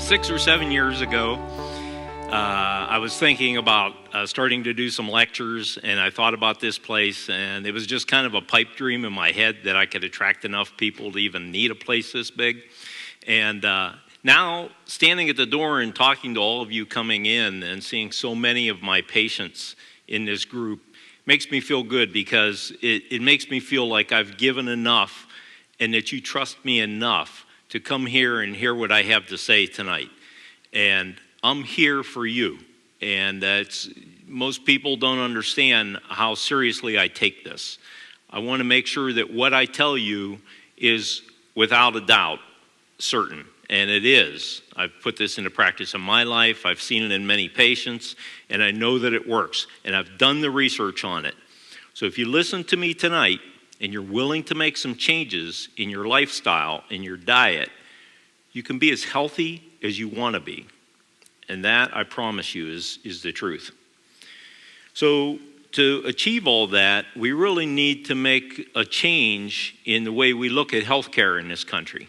6 or 7 years ago, I was thinking about starting to do some lectures, and I thought about this place, and it was just kind of a pipe dream in my head that I could attract enough people to even need a place this big. And now, standing at the door and talking to all of you coming in and seeing so many of my patients in this group makes me feel good, because it makes me feel like I've given enough and that you trust me enough to come here and hear what I have to say tonight. And I'm here for you. And most people don't understand how seriously I take this. I want to make sure that what I tell you is without a doubt certain. And it is. I've put this into practice in my life. I've seen it in many patients, and I know that it works. And I've done the research on it. So if you listen to me tonight and you're willing to make some changes in your lifestyle, in your diet, you can be as healthy as you want to be. And that, I promise you, is the truth. So to achieve all that, we really need to make a change in the way we look at healthcare in this country.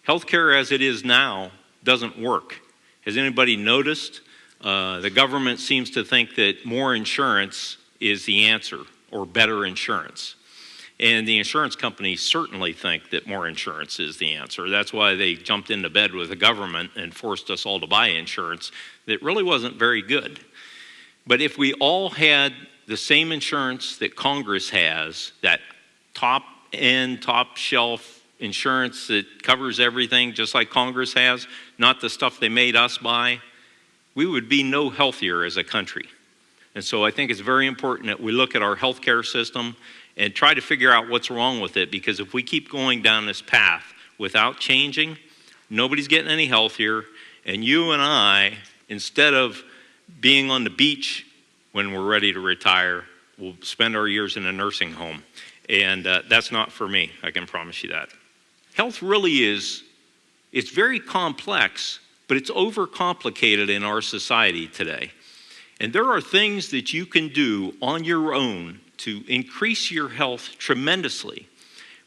Healthcare as it is now doesn't work. Has anybody noticed? The government seems to think that more insurance is the answer, or better insurance. And the insurance companies certainly think that more insurance is the answer. That's why they jumped into bed with the government and forced us all to buy insurance that really wasn't very good. But if we all had the same insurance that Congress has, that top-end, top-shelf insurance that covers everything just like Congress has, not the stuff they made us buy, we would be no healthier as a country. And so I think it's very important that we look at our healthcare system and try to figure out what's wrong with it, because if we keep going down this path without changing, nobody's getting any healthier, and you and I, instead of being on the beach when we're ready to retire, we'll spend our years in a nursing home. And that's not for me, I can promise you that. Health really is, it's very complex, but it's overcomplicated in our society today. And there are things that you can do on your own to increase your health tremendously,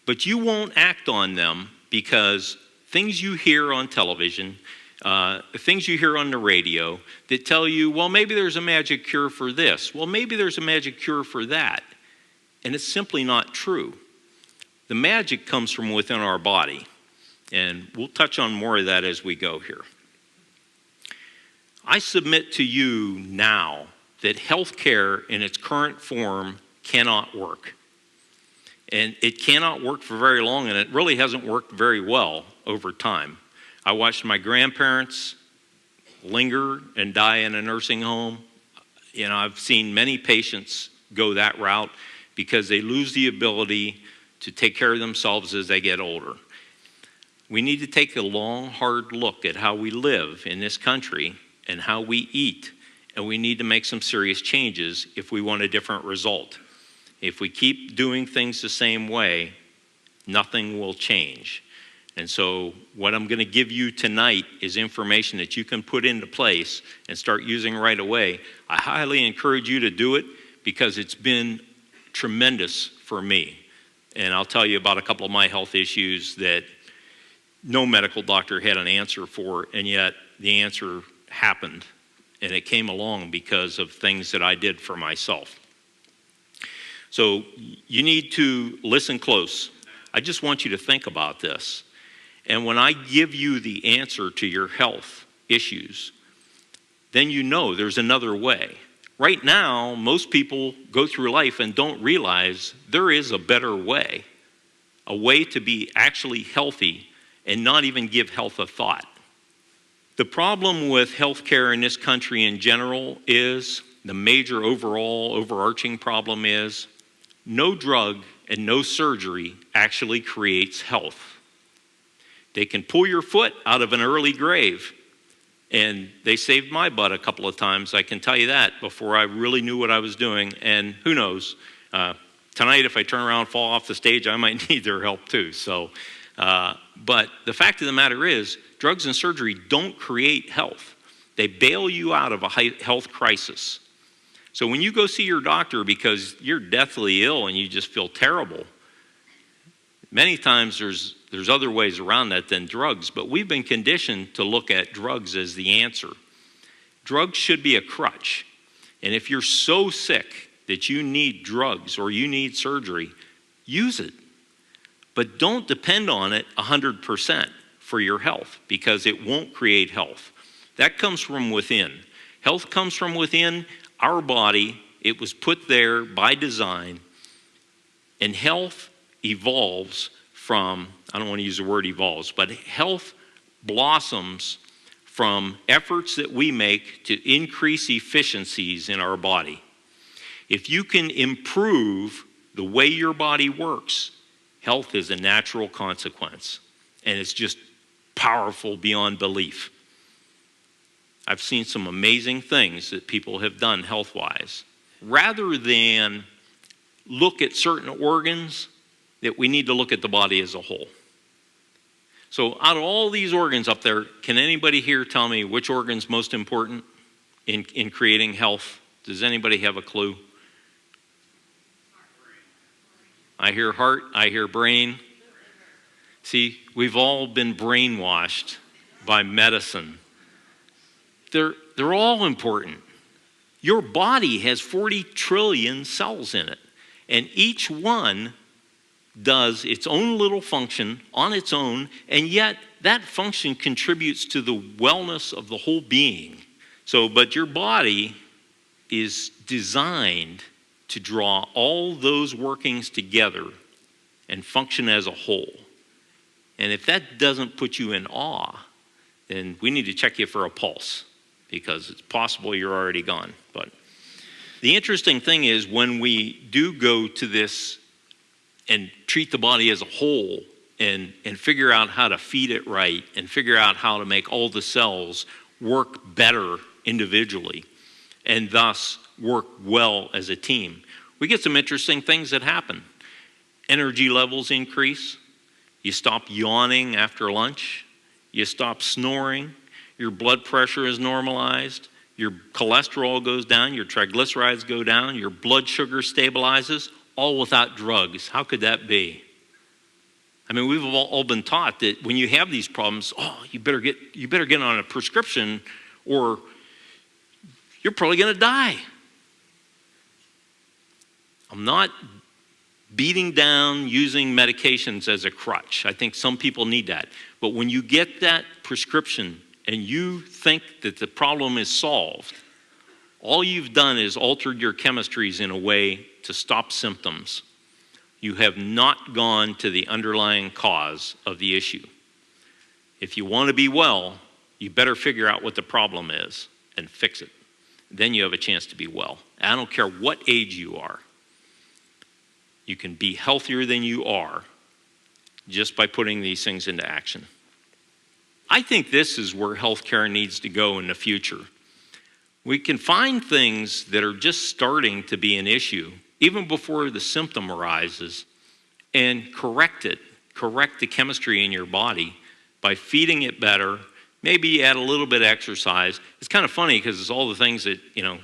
but you won't act on them because things you hear on television, things you hear on the radio that tell you, well, maybe there's a magic cure for this. Well, maybe there's a magic cure for that. And it's simply not true. The magic comes from within our body. And we'll touch on more of that as we go here. I submit to you now that healthcare in its current form cannot work. And it cannot work for very long, and it really hasn't worked very well over time. I watched my grandparents linger and die in a nursing home. You know, I've seen many patients go that route because they lose the ability to take care of themselves as they get older. We need to take a long, hard look at how we live in this country and how we eat, and we need to make some serious changes if we want a different result. If we keep doing things the same way, nothing will change. And so what I'm going to give you tonight is information that you can put into place and start using right away. I highly encourage you to do it because it's been tremendous for me. And I'll tell you about a couple of my health issues that no medical doctor had an answer for, and yet the answer happened. And it came along because of things that I did for myself. So you need to listen close. I just want you to think about this. And when I give you the answer to your health issues, then you know there's another way. Right now, most people go through life and don't realize there is a better way, a way to be actually healthy and not even give health a thought. The problem with healthcare in this country in general is, the major overall overarching problem is, no drug and no surgery actually creates health. They can pull your foot out of an early grave, and they saved my butt a couple of times, I can tell you that, before I really knew what I was doing. And who knows, tonight if I turn around and fall off the stage, I might need their help too. So, but the fact of the matter is, drugs and surgery don't create health. They bail you out of a health crisis. So when you go see your doctor because you're deathly ill and you just feel terrible, Many times there's other ways around that than drugs, but we've been conditioned to look at drugs as the answer. Drugs should be a crutch. And if you're so sick that you need drugs or you need surgery, use it. But don't depend on it 100% for your health, because it won't create health. That comes from within. Health comes from within our body. It was put there by design. And health evolves from, I don't want to use the word evolves, but health blossoms from efforts that we make to increase efficiencies in our body. If you can improve the way your body works, health is a natural consequence. And it's just powerful beyond belief. I've seen some amazing things that people have done health-wise. Rather than look at certain organs, that we need to look at the body as a whole. So out of all these organs up there, can anybody here tell me which organ's most important in creating health? Does anybody have a clue? I hear heart, I hear brain. See, we've all been brainwashed by medicine. They're all important. Your body has 40 trillion cells in it, and each one does its own little function on its own, and yet that function contributes to the wellness of the whole being. But your body is designed to draw all those workings together and function as a whole. And if that doesn't put you in awe, then we need to check you for a pulse, because it's possible you're already gone. But the interesting thing is, when we do go to this and treat the body as a whole and figure out how to feed it right and figure out how to make all the cells work better individually and thus work well as a team, we get some interesting things that happen. Energy levels increase. You stop yawning after lunch. You stop snoring. Your blood pressure is normalized. Your cholesterol goes down. Your triglycerides go down. Your blood sugar stabilizes, all without drugs. How could that be? I mean, we've all been taught that when you have these problems, you better get on a prescription or you're probably going to die. I'm not beating down using medications as a crutch. I think some people need that. But when you get that prescription and you think that the problem is solved, all you've done is altered your chemistries in a way to stop symptoms. You have not gone to the underlying cause of the issue. If you want to be well, you better figure out what the problem is and fix it. Then you have a chance to be well. I don't care what age you are. You can be healthier than you are just by putting these things into action. I think this is where healthcare needs to go in the future. We can find things that are just starting to be an issue, even before the symptom arises, and correct the chemistry in your body by feeding it better. Maybe add a little bit of exercise. It's kind of funny because it's all the things that,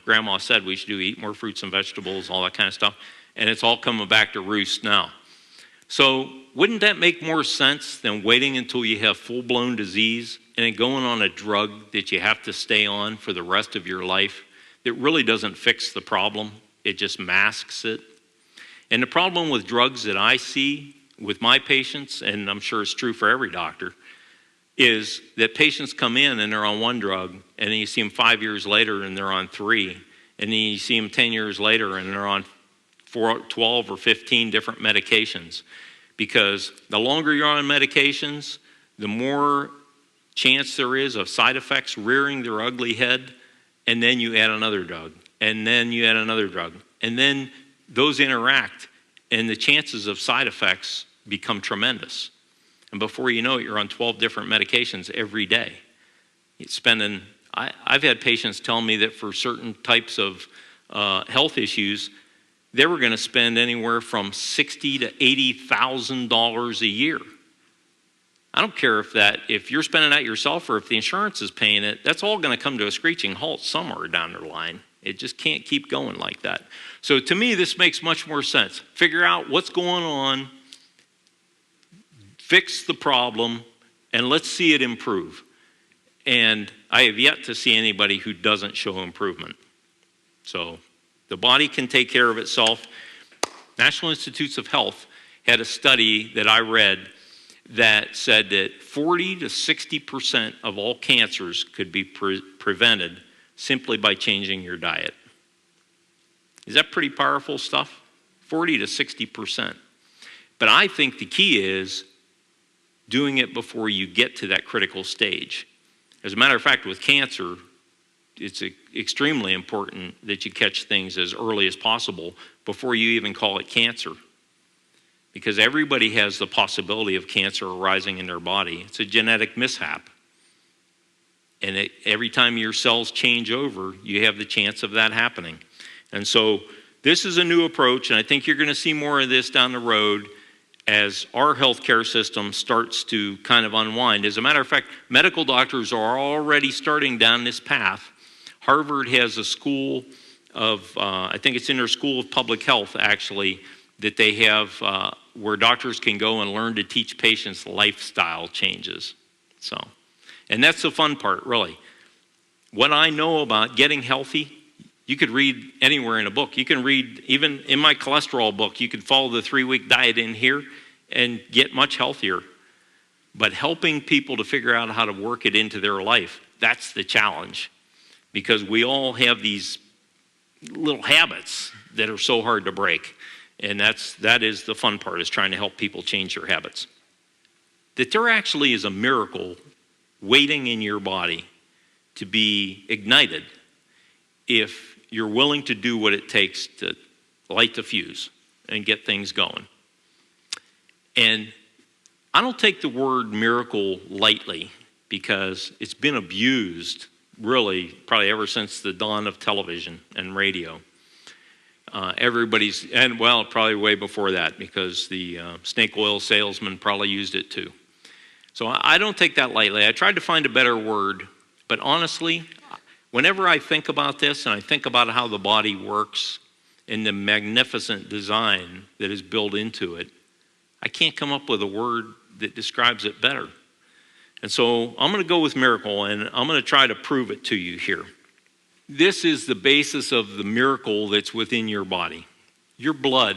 Grandma said we should do, eat more fruits and vegetables, all that kind of stuff. And it's all coming back to roost now. So wouldn't that make more sense than waiting until you have full-blown disease and then going on a drug that you have to stay on for the rest of your life that really doesn't fix the problem? It just masks it. And the problem with drugs that I see with my patients, and I'm sure it's true for every doctor, is that patients come in and they're on one drug, and then you see them 5 years later and they're on 3, and then you see them 10 years later and they're on 12 or 15 different medications. Because the longer you're on medications, the more chance there is of side effects rearing their ugly head, and then you add another drug, and then you add another drug, and then those interact, and the chances of side effects become tremendous. And before you know it, you're on 12 different medications every day. I've had patients tell me that for certain types of health issues, they were going to spend anywhere from $60,000 to $80,000 a year. I don't care if you're spending that yourself or if the insurance is paying it, that's all going to come to a screeching halt somewhere down the line. It just can't keep going like that. So to me, this makes much more sense. Figure out what's going on, fix the problem, and let's see it improve. And I have yet to see anybody who doesn't show improvement. So the body can take care of itself. National Institutes of Health had a study that I read that said that 40 to 60% of all cancers could be prevented simply by changing your diet. Is that pretty powerful stuff? 40 to 60%. But I think the key is doing it before you get to that critical stage. As a matter of fact, with cancer, it's extremely important that you catch things as early as possible before you even call it cancer. Because everybody has the possibility of cancer arising in their body. It's a genetic mishap. And every time your cells change over, you have the chance of that happening. And so this is a new approach, and I think you're going to see more of this down the road as our healthcare system starts to kind of unwind. As a matter of fact, medical doctors are already starting down this path. Harvard has a school of, I think it's in their School of Public Health, actually, that they have where doctors can go and learn to teach patients lifestyle changes. So, and that's the fun part, really. What I know about getting healthy, you could read anywhere in a book. You can read, even in my cholesterol book, you could follow the 3-week diet in here and get much healthier. But helping people to figure out how to work it into their life, that's the challenge. Because we all have these little habits that are so hard to break. And that is the fun part, is trying to help people change their habits. That there actually is a miracle waiting in your body to be ignited if you're willing to do what it takes to light the fuse and get things going. And I don't take the word miracle lightly, because it's been abused really probably ever since the dawn of television and radio. Probably way before that, because the snake oil salesman probably used it too. So I don't take that lightly. I tried to find a better word, but honestly, whenever I think about this and I think about how the body works and the magnificent design that is built into it, I can't come up with a word that describes it better. And so I'm going to go with miracle, and I'm going to try to prove it to you here. This is the basis of the miracle that's within your body. Your blood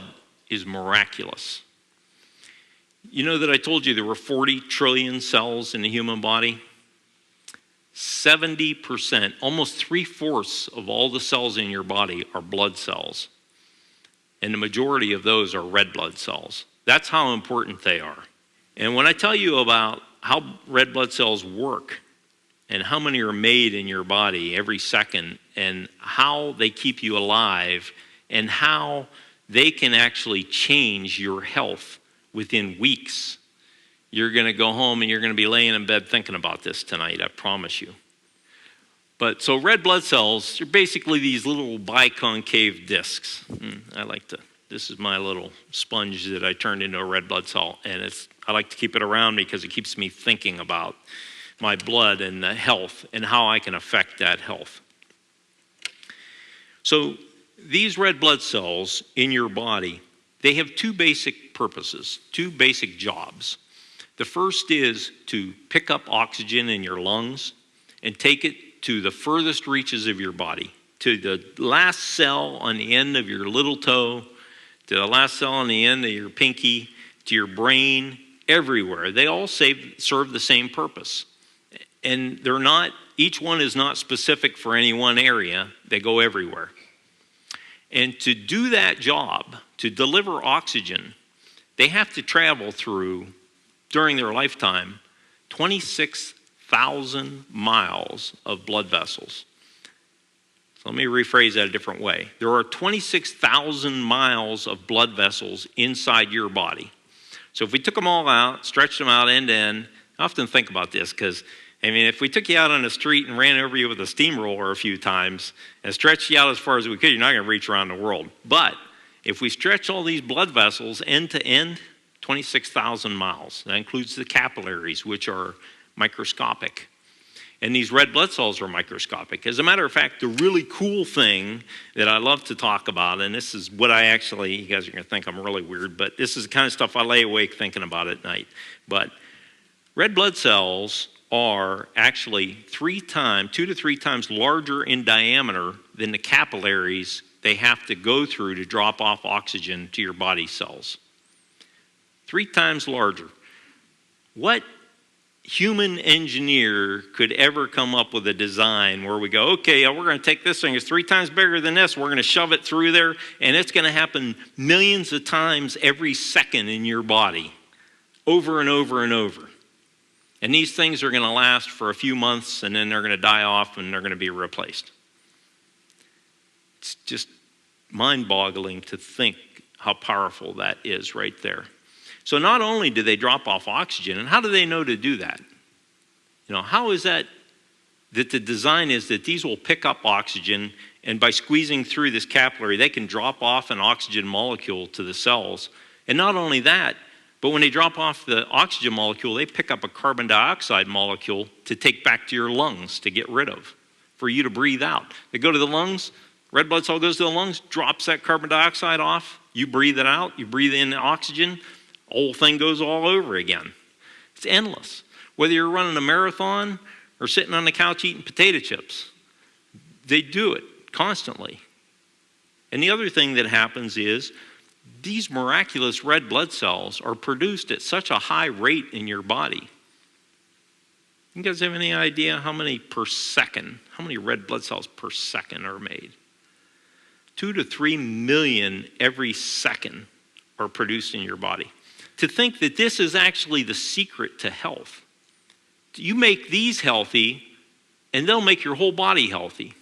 is miraculous. You know that I told you there were 40 trillion cells in the human body? 70%, almost 3/4 of all the cells in your body are blood cells. And the majority of those are red blood cells. That's how important they are. And when I tell you about how red blood cells work and how many are made in your body every second and how they keep you alive and how they can actually change your health within weeks, you're going to go home and you're going to be laying in bed thinking about this tonight, I promise you. But so red blood cells are basically these little biconcave discs. This is my little sponge that I turned into a red blood cell, and I like to keep it around because it keeps me thinking about my blood and the health and how I can affect that health. So these red blood cells in your body, they have two basic purposes, two basic jobs. The first is to pick up oxygen in your lungs and take it to the furthest reaches of your body, to the last cell on the end of your little toe, to the last cell on the end of your pinky, to your brain, everywhere. They all serve the same purpose. And each one is not specific for any one area. They go everywhere. And to do that job, to deliver oxygen, they have to travel through, during their lifetime, 26,000 miles of blood vessels. So let me rephrase that a different way. There are 26,000 miles of blood vessels inside your body. So if we took them all out, stretched them out end to end, I often think about this because, if we took you out on the street and ran over you with a steamroller a few times and stretched you out as far as we could, you're not going to reach around the world. But if we stretch all these blood vessels end to end, 26,000 miles. That includes the capillaries, which are microscopic. And these red blood cells are microscopic. As a matter of fact, the really cool thing that I love to talk about, and this is what I actually, you guys are going to think I'm really weird, but this is the kind of stuff I lay awake thinking about at night. But red blood cells are actually 2 to 3 times larger in diameter than the capillaries they have to go through to drop off oxygen to your body cells. 3 times larger. What human engineer could ever come up with a design where we go, okay, we're going to take this thing, it's 3 times bigger than this, we're going to shove it through there, and it's going to happen millions of times every second in your body, over and over and over. And these things are going to last for a few months, and then they're going to die off, and they're going to be replaced. It's just mind-boggling to think how powerful that is right there. So not only do they drop off oxygen, and how do they know to do that? You know, how is that the design is that these will pick up oxygen, and by squeezing through this capillary, they can drop off an oxygen molecule to the cells. And not only that, but when they drop off the oxygen molecule, they pick up a carbon dioxide molecule to take back to your lungs to get rid of, for you to breathe out. They go to the lungs, red blood cell goes to the lungs, drops that carbon dioxide off, you breathe it out, you breathe in the oxygen, whole thing goes all over again. It's endless. Whether you're running a marathon or sitting on the couch eating potato chips, they do it constantly. And the other thing that happens is these miraculous red blood cells are produced at such a high rate in your body. You guys have any idea how many red blood cells per second are made? 2 to 3 million every second are produced in your body. To think that this is actually the secret to health. You make these healthy, and they'll make your whole body healthy.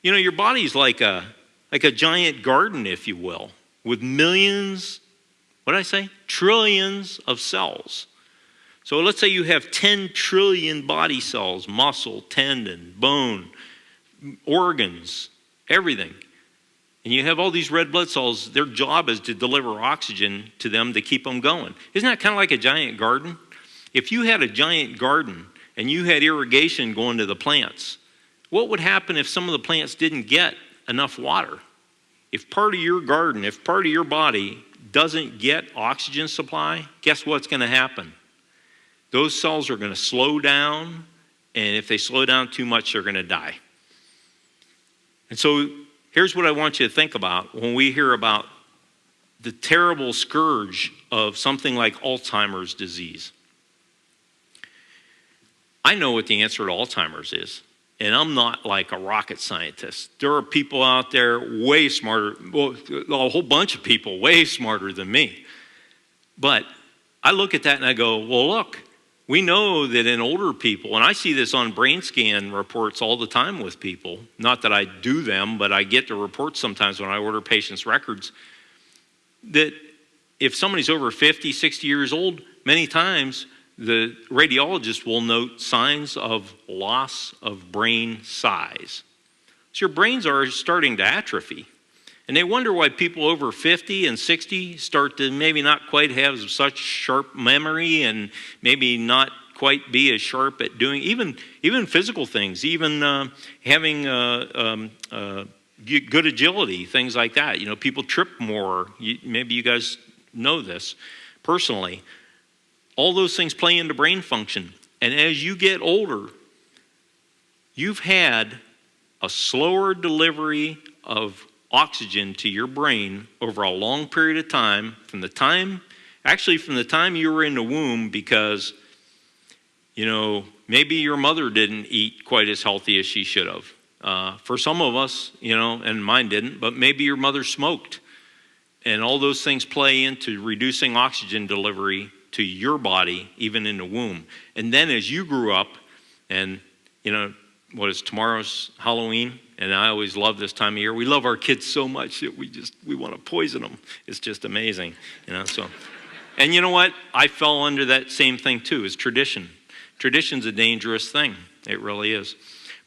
You know, your body's like a giant garden, if you will, with millions, what did I say? Trillions of cells. So let's say you have 10 trillion body cells, muscle, tendon, bone, organs, everything. And you have all these red blood cells, their job is to deliver oxygen to them to keep them going. Isn't that kind of like a giant garden? If you had a giant garden and you had irrigation going to the plants, what would happen if some of the plants didn't get enough water? If part of your garden, if part of your body doesn't get oxygen supply, guess what's going to happen? Those cells are going to slow down, and if they slow down too much, they're going to die. And so here's what I want you to think about when we hear about the terrible scourge of something like Alzheimer's disease. I know what the answer to Alzheimer's is, and I'm not like a rocket scientist. There are people out there way smarter, well, a whole bunch of people way smarter than me. But I look at that and I go, well, look, we know that in older people, and I see this on brain scan reports all the time with people, not that I do them, but I get the reports sometimes when I order patients' records, that if somebody's over 50, 60 years old, many times the radiologist will note signs of loss of brain size. So your brains are starting to atrophy. And they wonder why people over 50 and 60 start to maybe not quite have such sharp memory and maybe not quite be as sharp at doing even physical things, even having good agility, things like that. You know, people trip more. Maybe you guys know this personally. All those things play into brain function. And as you get older, you've had a slower delivery of oxygen to your brain over a long period of time from the time you were in the womb, because, you know, maybe your mother didn't eat quite as healthy as she should have. For some of us, you know, and mine didn't, but maybe your mother smoked. And all those things play into reducing oxygen delivery to your body, even in the womb. And then as you grew up, and, you know, what is tomorrow's Halloween? And I always love this time of year. We love our kids so much that we want to poison them. It's just amazing, you know. So, and you know what? I fell under that same thing too. Is tradition. Tradition's a dangerous thing. It really is.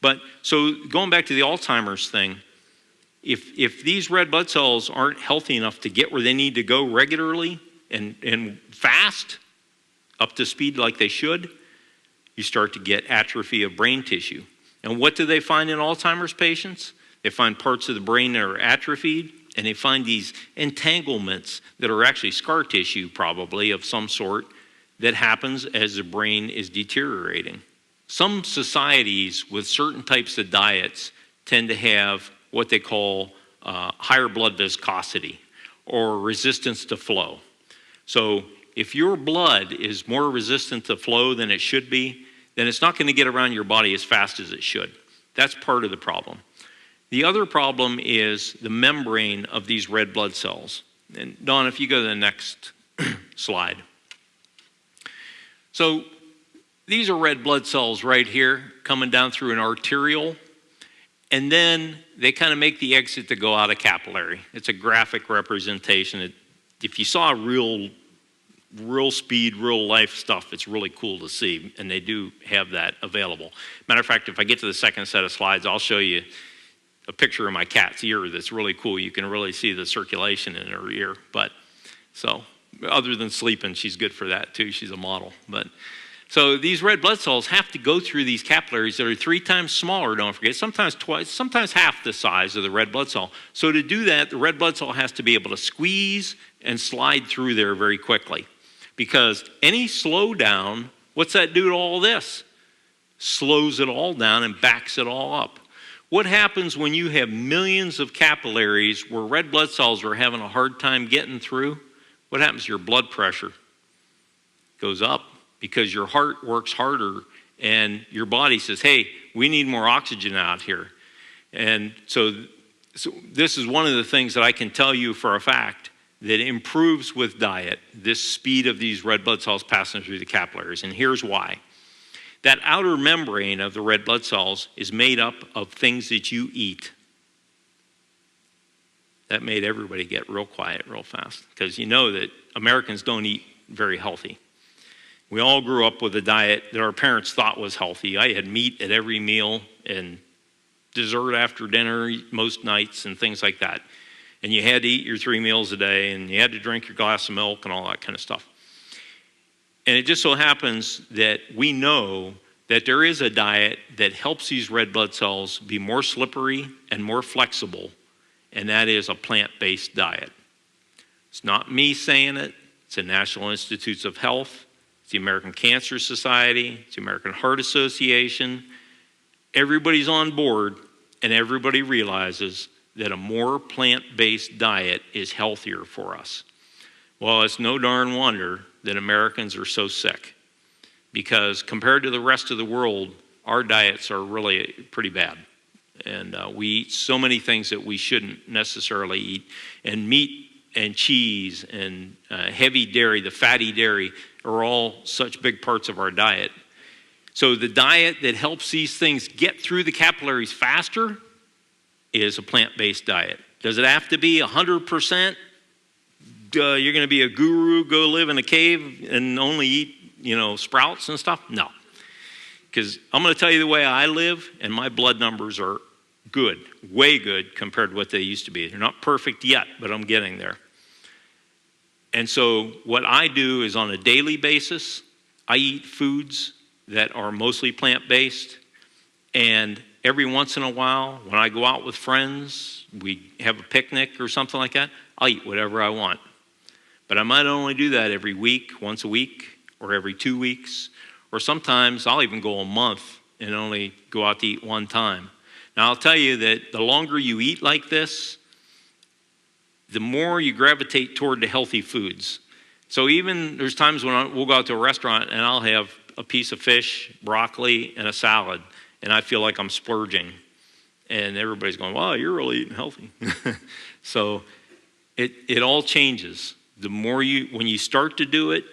But so going back to the Alzheimer's thing, if these red blood cells aren't healthy enough to get where they need to go regularly and fast, up to speed like they should, you start to get atrophy of brain tissue. And what do they find in Alzheimer's patients? They find parts of the brain that are atrophied, and they find these entanglements that are actually scar tissue, probably of some sort, that happens as the brain is deteriorating. Some societies with certain types of diets tend to have what they call higher blood viscosity or resistance to flow. So if your blood is more resistant to flow than it should be, then it's not going to get around your body as fast as it should. That's part of the problem. The other problem is the membrane of these red blood cells. And Dawn, if you go to the next slide. So these are red blood cells right here coming down through an arterial, and then they kind of make the exit to go out a capillary. It's a graphic representation. If you saw real speed, real life stuff, it's really cool to see, and they do have that available. Matter of fact, if I get to the second set of slides, I'll show you a picture of my cat's ear that's really cool. You can really see the circulation in her ear. But so other than sleeping, she's good for that too. She's a model. But so these red blood cells have to go through these capillaries that are 3 times smaller, don't forget, sometimes twice, sometimes half the size of the red blood cell. So to do that, the red blood cell has to be able to squeeze and slide through there very quickly. Because any slowdown, what's that do to all this? Slows it all down and backs it all up. What happens when you have millions of capillaries where red blood cells are having a hard time getting through? What happens to your blood pressure? It goes up because your heart works harder and your body says, hey, we need more oxygen out here. And so this is one of the things that I can tell you for a fact that improves with diet, this speed of these red blood cells passing through the capillaries. And here's why. That outer membrane of the red blood cells is made up of things that you eat. That made everybody get real quiet real fast, because you know that Americans don't eat very healthy. We all grew up with a diet that our parents thought was healthy. I had meat at every meal and dessert after dinner most nights and things like that. And you had to eat your 3 meals a day, and you had to drink your glass of milk and all that kind of stuff. And it just so happens that we know that there is a diet that helps these red blood cells be more slippery and more flexible, and that is a plant-based diet. It's not me saying it. It's the National Institutes of Health. It's the American Cancer Society. It's the American Heart Association. Everybody's on board, and everybody realizes that a more plant-based diet is healthier for us. Well, it's no darn wonder that Americans are so sick, because compared to the rest of the world, our diets are really pretty bad. And we eat so many things that we shouldn't necessarily eat. And meat and cheese and heavy dairy, the fatty dairy, are all such big parts of our diet. So the diet that helps these things get through the capillaries faster is a plant-based diet. Does it have to be 100%? You're going to be a guru, go live in a cave and only eat, sprouts and stuff? No. Because I'm going to tell you the way I live, and my blood numbers are good, way good compared to what they used to be. They're not perfect yet, but I'm getting there. And so what I do is on a daily basis, I eat foods that are mostly plant-based, and every once in a while, when I go out with friends, we have a picnic or something like that, I'll eat whatever I want. But I might only do that every week, once a week, or every 2 weeks, or sometimes I'll even go a month and only go out to eat one time. Now, I'll tell you that the longer you eat like this, the more you gravitate toward the healthy foods. So even there's times when we'll go out to a restaurant and I'll have a piece of fish, broccoli, and a salad, and I feel like I'm splurging. And everybody's going, wow, you're really eating healthy. So it all changes. The more when you start to do it,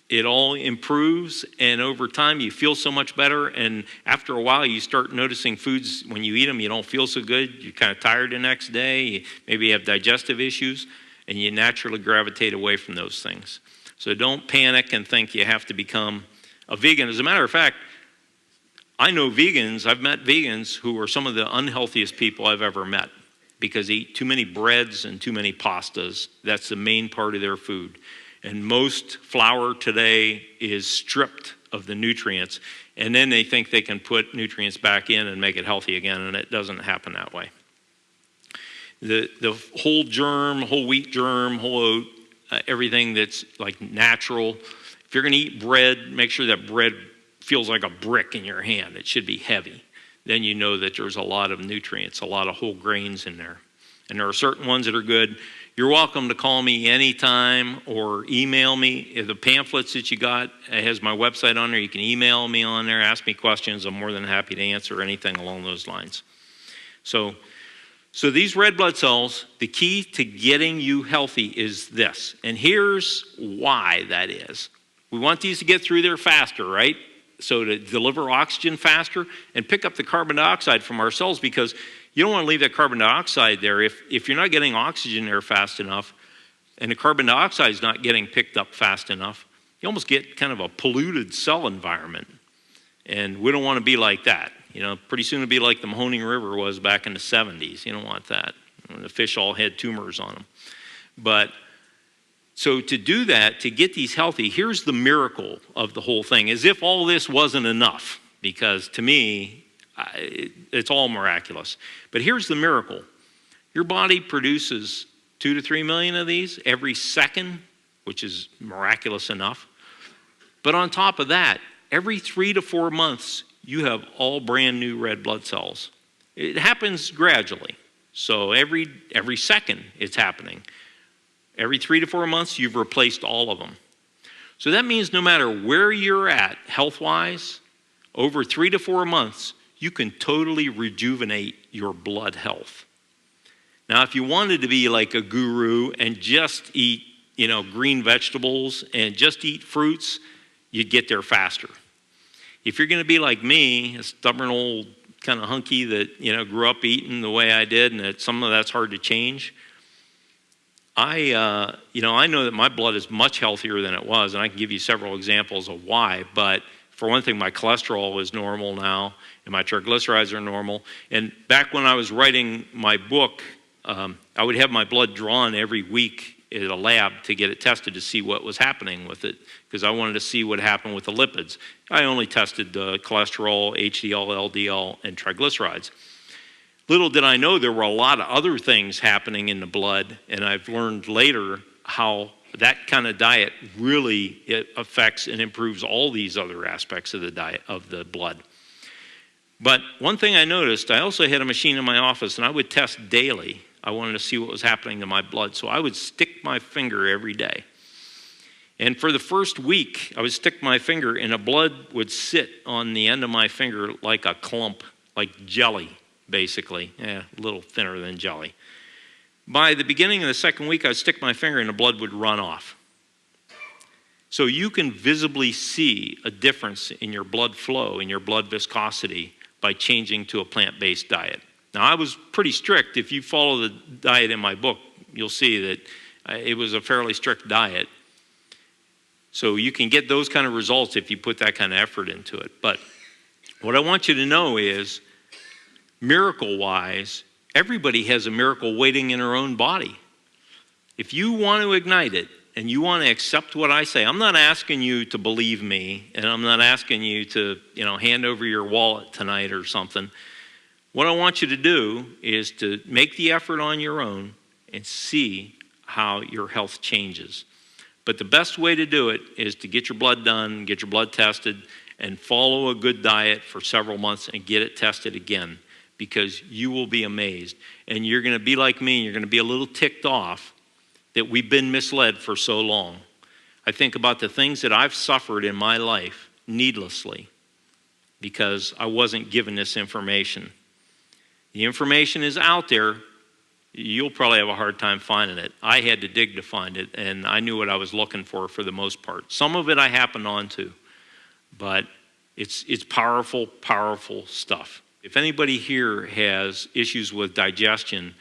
it all improves, and over time you feel so much better, and after a while you start noticing foods, when you eat them, you don't feel so good, you're kind of tired the next day, maybe you have digestive issues, and you naturally gravitate away from those things. So don't panic and think you have to become a vegan. As a matter of fact, I know vegans, I've met vegans who are some of the unhealthiest people I've ever met, because they eat too many breads and too many pastas. That's the main part of their food. And most flour today is stripped of the nutrients, and then they think they can put nutrients back in and make it healthy again, and it doesn't happen that way. The whole germ, whole wheat germ, whole oat, everything that's like natural. If you're going to eat bread, make sure that bread feels like a brick in your hand. It should be heavy. Then you know that there's a lot of nutrients, a lot of whole grains in there. And there are certain ones that are good. You're welcome to call me anytime or email me. The pamphlets that you got, it has my website on there. You can email me on there, ask me questions. I'm more than happy to answer anything along those lines. So these red blood cells, the key to getting you healthy is this. And here's why that is. We want these to get through there faster, right? So to deliver oxygen faster and pick up the carbon dioxide from our cells, because you don't want to leave that carbon dioxide there. If you're not getting oxygen there fast enough and the carbon dioxide is not getting picked up fast enough, you almost get kind of a polluted cell environment. And we don't want to be like that. You know, pretty soon it'll be like the Mahoning River was back in the 70s. You don't want that. The fish all had tumors on them. But so to do that, to get these healthy, here's the miracle of the whole thing, as if all this wasn't enough, because to me, it's all miraculous. But here's the miracle. Your body produces 2 to 3 million of these every second, which is miraculous enough. But on top of that, every 3 to 4 months, you have all brand new red blood cells. It happens gradually. So every second it's happening. Every 3 to 4 months, you've replaced all of them. So that means no matter where you're at health-wise, over 3 to 4 months, you can totally rejuvenate your blood health. Now, if you wanted to be like a guru and just eat, green vegetables and just eat fruits, you'd get there faster. If you're going to be like me, a stubborn old kind of hunky that, grew up eating the way I did, and some of that's hard to change, I know that my blood is much healthier than it was, and I can give you several examples of why. But for one thing, my cholesterol is normal now, and my triglycerides are normal. And back when I was writing my book, I would have my blood drawn every week at a lab to get it tested to see what was happening with it, because I wanted to see what happened with the lipids. I only tested the cholesterol, HDL, LDL, and triglycerides. Little did I know there were a lot of other things happening in the blood, and I've learned later how that kind of diet really affects and improves all these other aspects of the diet, of the blood. But one thing I noticed, I also had a machine in my office, and I would test daily. I wanted to see what was happening to my blood, so I would stick my finger every day. And for the first week, I would stick my finger, and the blood would sit on the end of my finger like a clump, like jelly. Basically, a little thinner than jelly. By the beginning of the second week, I'd stick my finger and the blood would run off. So you can visibly see a difference in your blood flow, in your blood viscosity, by changing to a plant-based diet. Now, I was pretty strict. If you follow the diet in my book, you'll see that it was a fairly strict diet. So you can get those kind of results if you put that kind of effort into it. But what I want you to know is, miracle-wise, everybody has a miracle waiting in their own body. If you want to ignite it and you want to accept what I say, I'm not asking you to believe me, and I'm not asking you to, hand over your wallet tonight or something. What I want you to do is to make the effort on your own and see how your health changes. But the best way to do it is to get your blood done, get your blood tested, and follow a good diet for several months and get it tested again. Because you will be amazed. And you're going to be like me, and you're going to be a little ticked off that we've been misled for so long. I think about the things that I've suffered in my life needlessly because I wasn't given this information. The information is out there. You'll probably have a hard time finding it. I had to dig to find it, and I knew what I was looking for the most part. Some of it I happened onto, but it's powerful, powerful stuff. If anybody here has issues with digestion,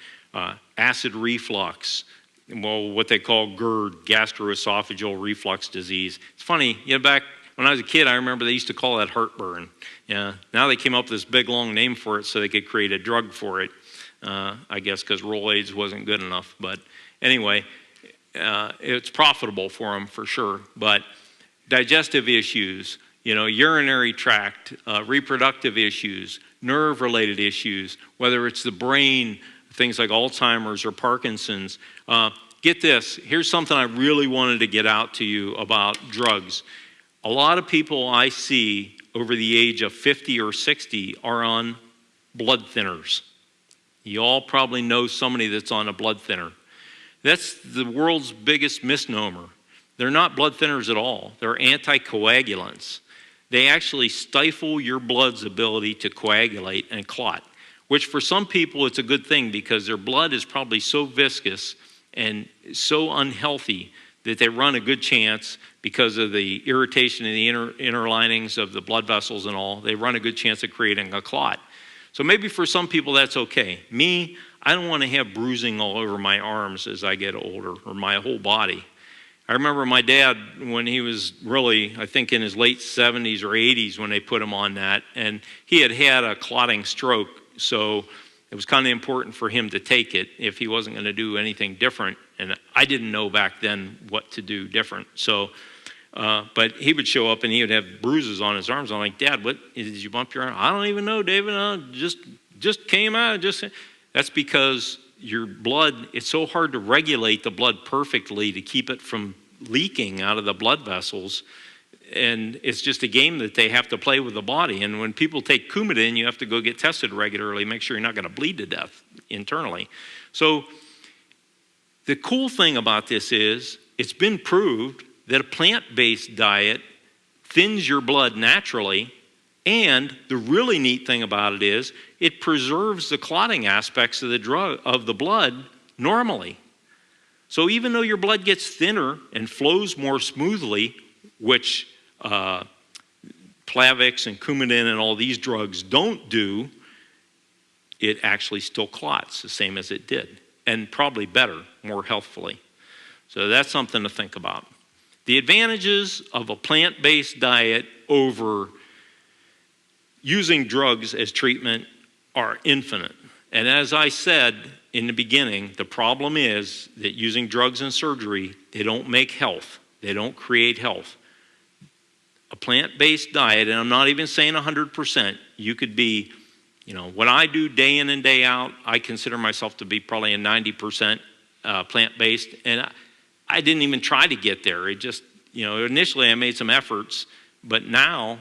acid reflux, what they call GERD, gastroesophageal reflux disease. It's funny, back when I was a kid, I remember they used to call that heartburn. Now they came up with this big long name for it so they could create a drug for it, I guess because Rolaids wasn't good enough. But anyway, it's profitable for them for sure. But digestive issues, urinary tract, reproductive issues, nerve-related issues, whether it's the brain, things like Alzheimer's or Parkinson's. Get this, here's something I really wanted to get out to you about drugs. A lot of people I see over the age of 50 or 60 are on blood thinners. You all probably know somebody that's on a blood thinner. That's the world's biggest misnomer. They're not blood thinners at all. They're anticoagulants. They actually stifle your blood's ability to coagulate and clot, which for some people it's a good thing because their blood is probably so viscous and so unhealthy that they run a good chance because of the irritation in the inner linings of the blood vessels and all. They run a good chance of creating a clot. So maybe for some people that's okay. Me, I don't want to have bruising all over my arms as I get older or my whole body. I remember my dad when he was really, I think in his late 70s or 80s when they put him on that, and he had had a clotting stroke, so it was kind of important for him to take it if he wasn't going to do anything different, and I didn't know back then what to do different. So, but he would show up and he would have bruises on his arms. I'm like, Dad, what, did you bump your arm? I don't even know, David, just came out, That's because your blood, it's so hard to regulate the blood perfectly to keep it from leaking out of the blood vessels. And it's just a game that they have to play with the body. And when people take Coumadin, you have to go get tested regularly, make sure you're not going to bleed to death internally. So the cool thing about this is it's been proved that a plant-based diet thins your blood naturally. And the really neat thing about it is it preserves the clotting aspects of the blood normally. So even though your blood gets thinner and flows more smoothly, which Plavix and Coumadin and all these drugs don't do, it actually still clots the same as it did, and probably better, more healthfully. So that's something to think about. The advantages of a plant-based diet over using drugs as treatment are infinite. And as I said in the beginning, the problem is that using drugs and surgery, they don't make health. They don't create health. A plant-based diet, and I'm not even saying 100%, you could be, what I do day in and day out, I consider myself to be probably a 90% plant-based, and I didn't even try to get there. It just, initially I made some efforts, but now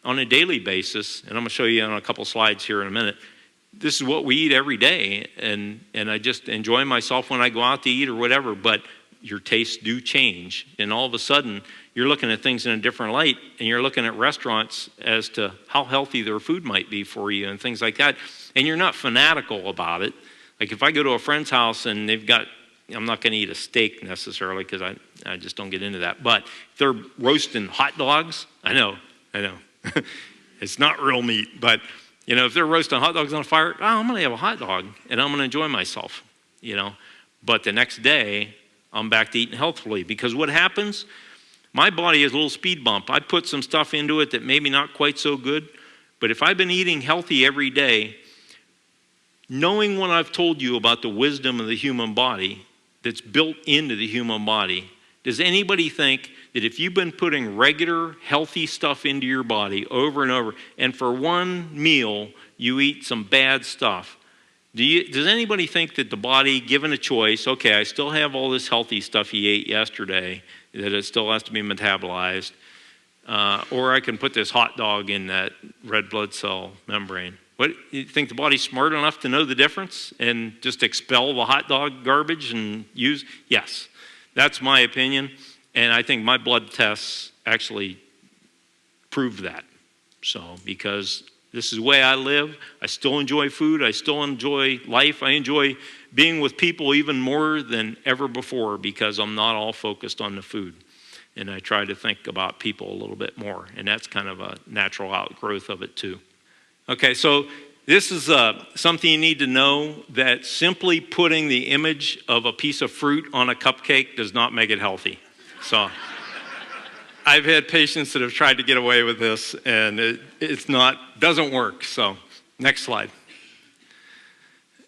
on a daily basis, and I'm going to show you on a couple slides here in a minute, this is what we eat every day, and I just enjoy myself when I go out to eat or whatever, but your tastes do change, and all of a sudden, you're looking at things in a different light, and you're looking at restaurants as to how healthy their food might be for you and things like that, and you're not fanatical about it. Like if I go to a friend's house and they've got, I'm not going to eat a steak necessarily because I just don't get into that, but if they're roasting hot dogs, I know. It's not real meat, but if they're roasting hot dogs on a fire, I'm going to have a hot dog and I'm going to enjoy myself, But the next day, I'm back to eating healthfully because what happens, my body has a little speed bump. I put some stuff into it that maybe not quite so good, but if I've been eating healthy every day, knowing what I've told you about the wisdom of the human body that's built into the human body, does anybody think that if you've been putting regular healthy stuff into your body over and over, and for one meal you eat some bad stuff, does anybody think that the body, given a choice, okay, I still have all this healthy stuff he ate yesterday, that it still has to be metabolized, or I can put this hot dog in that red blood cell membrane. What, you think the body's smart enough to know the difference and just expel the hot dog garbage and use? Yes, that's my opinion. And I think my blood tests actually proved that. So, because this is the way I live, I still enjoy food, I still enjoy life, I enjoy being with people even more than ever before because I'm not all focused on the food. And I try to think about people a little bit more. And that's kind of a natural outgrowth of it too. Okay, so this is something you need to know, that simply putting the image of a piece of fruit on a cupcake does not make it healthy. So I've had patients that have tried to get away with this, and doesn't work. So next slide.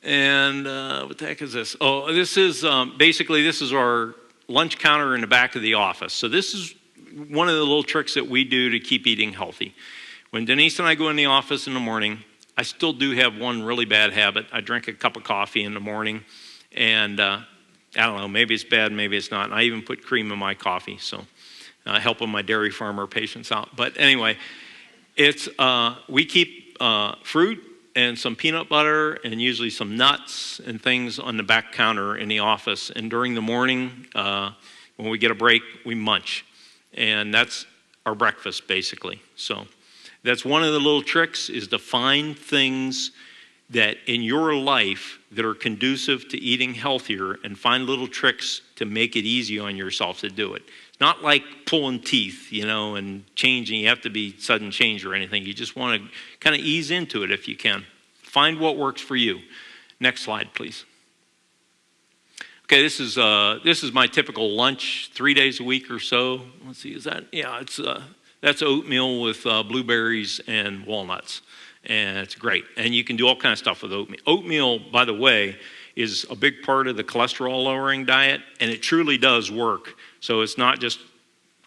And what the heck is this? Oh, this is basically, this is our lunch counter in the back of the office. So this is one of the little tricks that we do to keep eating healthy. When Denise and I go in the office in the morning, I still do have one really bad habit. I drink a cup of coffee in the morning, and I don't know, maybe it's bad, maybe it's not. And I even put cream in my coffee, so helping my dairy farmer patients out. But anyway, it's we keep fruit and some peanut butter and usually some nuts and things on the back counter in the office. And during the morning, when we get a break, we munch. And that's our breakfast, basically. So that's one of the little tricks, is to find things that in your life that are conducive to eating healthier, and find little tricks to make it easy on yourself to do it. It's not like pulling teeth, and changing. You have to be sudden change or anything. You just want to kind of ease into it if you can. Find what works for you. Next slide, please. Okay, this is my typical lunch, 3 days a week or so. Let's see, is that? Yeah, that's oatmeal with blueberries and walnuts. And it's great. And you can do all kinds of stuff with oatmeal. Oatmeal, by the way, is a big part of the cholesterol lowering diet, and it truly does work. So it's not just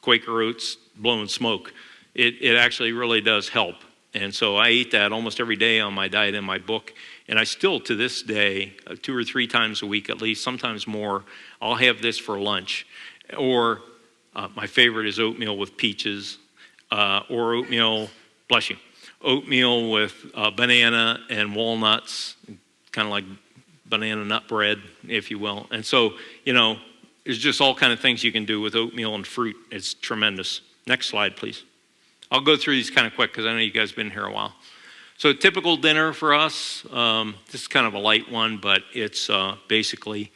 Quaker oats blowing smoke. It actually really does help. And so I eat that almost every day on my diet in my book. And I still, to this day, 2 or 3 times a week at least, sometimes more, I'll have this for lunch. Or my favorite is oatmeal with peaches, or oatmeal, bless you, oatmeal with banana and walnuts, kind of like banana nut bread, if you will. And so, there's just all kind of things you can do with oatmeal and fruit. It's tremendous. Next slide, please. I'll go through these kind of quick because I know you guys have been here a while. So typical dinner for us, this is kind of a light one, but it's basically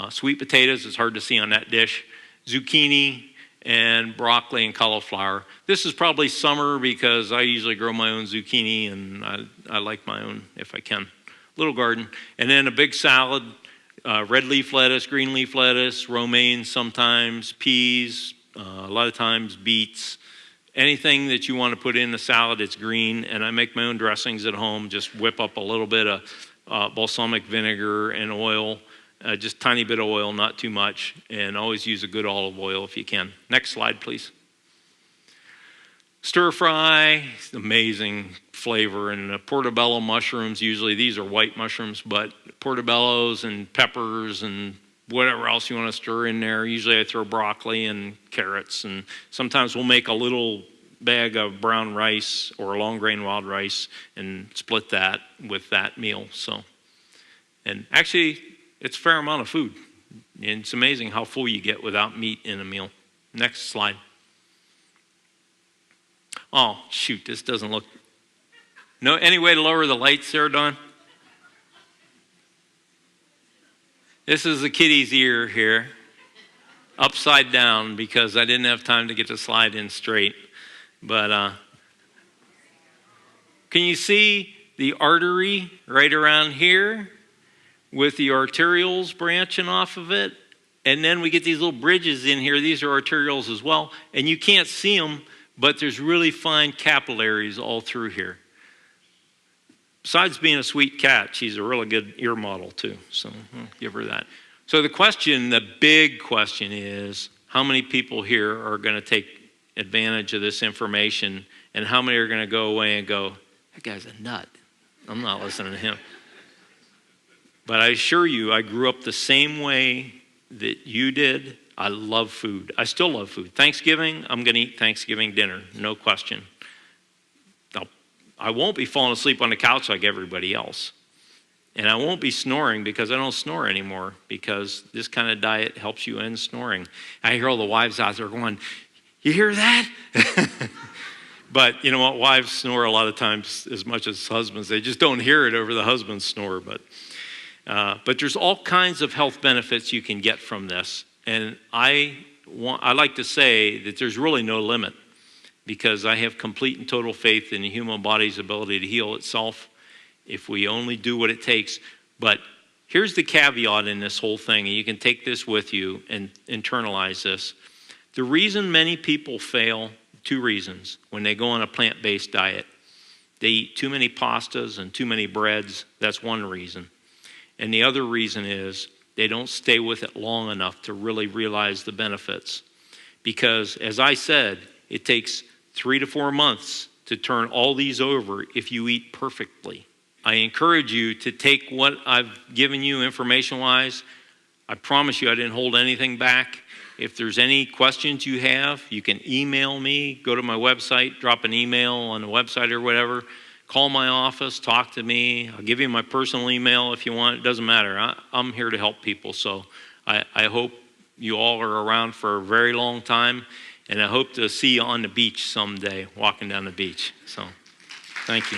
sweet potatoes. It's hard to see on that dish. Zucchini and broccoli and cauliflower. This is probably summer because I usually grow my own zucchini, and I like my own if I can. Little garden. And then a big salad, red leaf lettuce, green leaf lettuce, romaine sometimes, peas, a lot of times beets. Anything that you want to put in the salad, it's green. And I make my own dressings at home. Just whip up a little bit of balsamic vinegar and oil. Just a tiny bit of oil, not too much. And always use a good olive oil if you can. Next slide, please. Stir fry, amazing flavor. And portobello mushrooms, usually these are white mushrooms, but portobellos and peppers and whatever else you want to stir in there. Usually I throw broccoli and carrots, and sometimes we'll make a little bag of brown rice or long grain wild rice and split that with that meal. So, and actually it's a fair amount of food. And it's amazing how full you get without meat in a meal. Next slide. Oh, shoot, this doesn't look... No, any way to lower the lights there, Don? This is the kitty's ear here, upside down, because I didn't have time to get the slide in straight. But can you see the artery right around here with the arterioles branching off of it? And then we get these little bridges in here. These are arterioles as well. And you can't see them, but there's really fine capillaries all through here. Besides being a sweet cat, she's a really good ear model too. So I'll give her that. So the big question is, how many people here are going to take advantage of this information, and how many are going to go away and go, that guy's a nut. I'm not listening to him. But I assure you, I grew up the same way that you did. I love food. I still love food. Thanksgiving, I'm going to eat Thanksgiving dinner, no question. I won't be falling asleep on the couch like everybody else. And I won't be snoring because I don't snore anymore, because this kind of diet helps you end snoring. I hear all the wives out there going, you hear that? But you know what? Wives snore a lot of times as much as husbands. They just don't hear it over the husband's snore. But there's all kinds of health benefits you can get from this. And I like to say that there's really no limit, because I have complete and total faith in the human body's ability to heal itself if we only do what it takes. But here's the caveat in this whole thing, and you can take this with you and internalize this. The reason many people fail, 2 reasons, when they go on a plant-based diet. They eat too many pastas and too many breads. That's one reason. And the other reason is they don't stay with it long enough to really realize the benefits. because, as I said, it takes 3 to 4 months to turn all these over if you eat perfectly. I encourage you to take what I've given you information-wise. I promise you I didn't hold anything back. If there's any questions you have, you can email me, go to my website, drop an email on the website or whatever, call my office, talk to me. I'll give you my personal email if you want. It doesn't matter. I'm here to help people. So I hope you all are around for a very long time, and I hope to see you on the beach someday, walking down the beach. So thank you.